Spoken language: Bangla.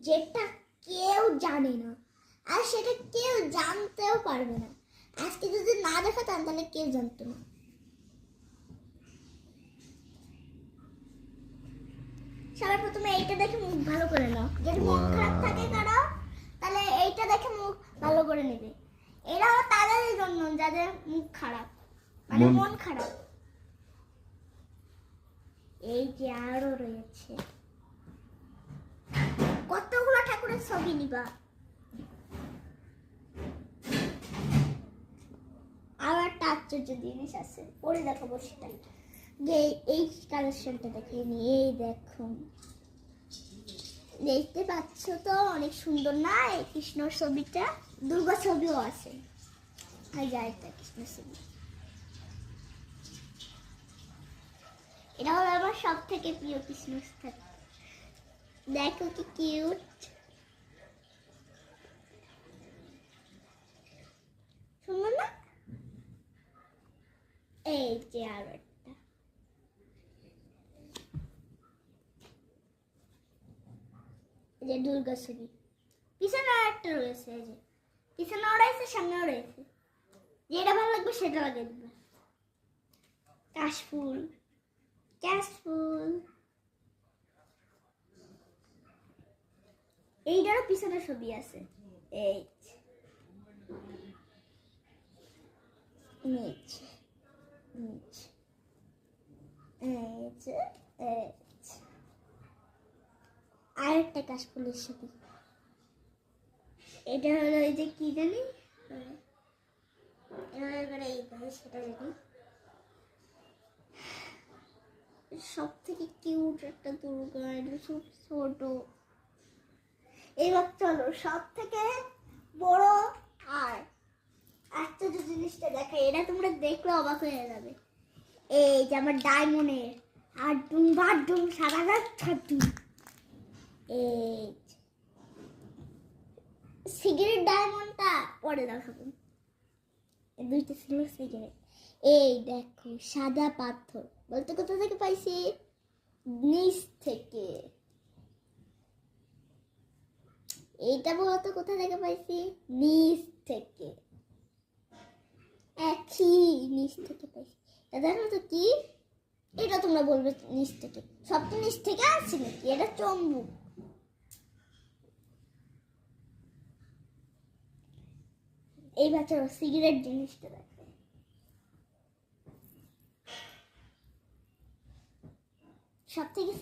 যেটা কেউ জানে না, আর সেটা কেউ জানতেও পারবে না। আজকে যদি না দেখাতাম তাহলে কেউ জানতো না। সবার প্রথমে এইটা দেখে মুখ ভালো করে নাও। যদি মন খারাপ থাকে কারো, তাহলে এইটা দেখে মুখ ভালো করে নেবে। এরা তাদেরই জন্য যাদের মুখ খারাপ, মানে মন খারাপ। এই যে আরো রয়েছে কতগুলো ঠাকুরের ছবি নিবা। আবার একটা আশ্চর্য জিনিস আছে, পরে দেখাবো সেটা। যে এই কালেকশনটা দেখে নি, এই দেখুন, দেখতে পাচ্ছ তো অনেক সুন্দর না? এই কৃষ্ণর ছবিটা, দুর্গা ছবিও আছে। এই যে একটা কৃষ্ণের ছবি, এটা হলো আমার সব থেকে প্রিয় কৃষ্ণর ছবি। দেখো কি কিউট, সুন্দর না? এই যে আর একটা, এই যে দুর্গা ছবি। পিছনে আর একটা রয়েছে, এই যে পিছনেও রয়েছে, সামনেও রয়েছে। যেটা ভালো লাগবে সেটা লাগিয়ে দেবে। কাশফুল, কাশফুল, এইটারও পিছনে ছবি আছে। এই নিচ নিচ, আর একটা কাশফুলের ছবি। এটা হলো এই যে কি জানি, সেটা জানি। সব থেকে কিউট একটা দুর্গা, ছোট। এবার চলো সব থেকে বড় আর আশ্চর্য জিনিসটা দেখো, এটা তোমরা দেখলে অবাক হয়ে যাবে। এই যে আমার ডায়মন্ডের আর ডুম ভাট ডুম সারা রাত ছাড়ু। এই সিগারেট ডায়মন্ডটা পরে দেখাবো, দুইটা ছিল সিগারেট। এই দেখো সাদা পাথর, বলতে কোথা থেকে পাইছি? নিচ থেকে। এইটা বলতো কোথা থেকে পাইছি? নিচ থেকে। একই নিচ থেকে পাইছি। জানো তো কি? এটা তোমরা বলবে নিচ থেকে, সব তো নিচ থেকে আসছে নাকি? এটা চম্বুক। এই বাচ্চারা সিগারেট জিনিসটা দেখে সব থেকে